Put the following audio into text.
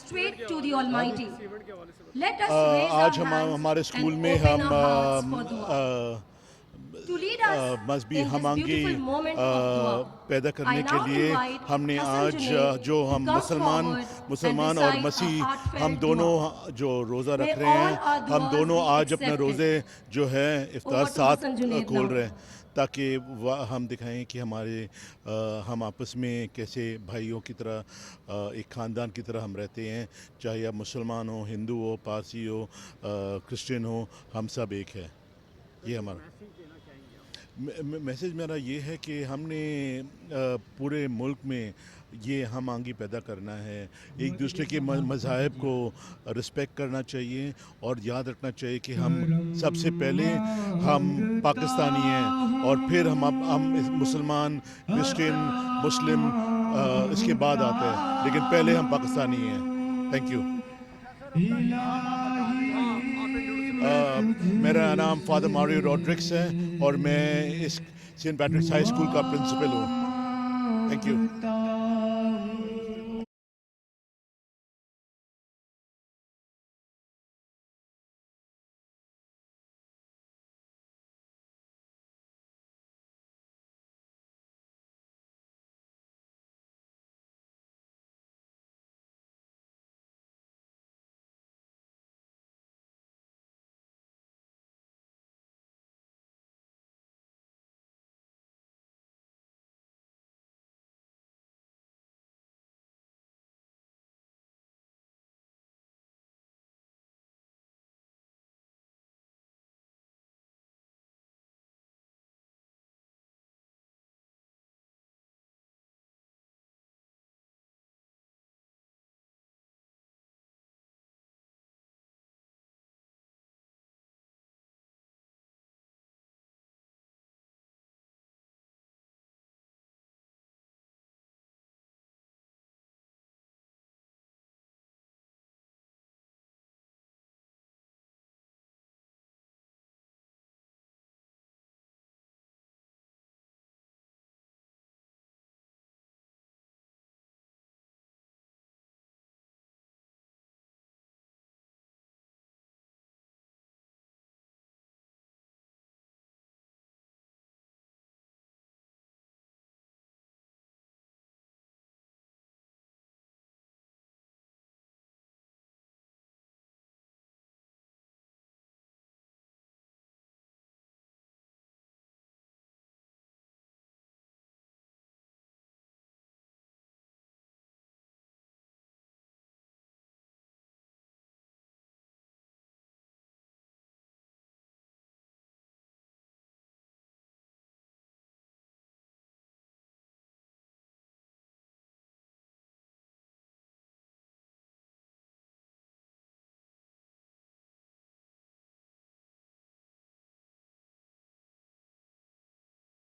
straight to the Almighty. Let us raise آج our hands ہمارے and school میں open ہم our hearts for dua. To lead us مذہبی in ہم this آہنگی beautiful moment of dua, پیدا کرنے I کے now لیے invite ہم نے Hassan آج Junaid جو to ہم come forward and مسلمان اور recite a مسیح heartfelt ہم دونوں dua. جو روزہ May رکھ رہے ہیں all our ہم duas دونوں be آج اپنے accepted. روزے جو ہے افطار Over to ساتھ Hassan Junaid کھول now. رہے ہیں تاکہ ہم دکھائیں کہ ہم آپس میں کیسے بھائیوں کی طرح ایک خاندان کی طرح ہم رہتے ہیں، چاہے آپ مسلمان ہو، ہندو ہو، پارسی ہو، کرسچن ہو، ہم سب ایک ہے. یہ ہمارا میسیج میرا یہ ہے کہ ہم نے پورے ملک میں یہ ہم آہنگی پیدا کرنا ہے، ایک دوسرے کے مذاہب کو رسپیکٹ کرنا چاہیے اور یاد رکھنا چاہیے کہ ہم سب سے پہلے ہم پاکستانی ہیں اور پھر ہم مسلمان، کرسچن، مسلم اس کے بعد آتے ہیں، لیکن پہلے ہم پاکستانی ہیں. Thank you. میرا نام فادر ماریو روڈرکس ہے اور میں اس سینٹ پیٹرکس ہائی اسکول کا پرنسپل ہوں. Thank you.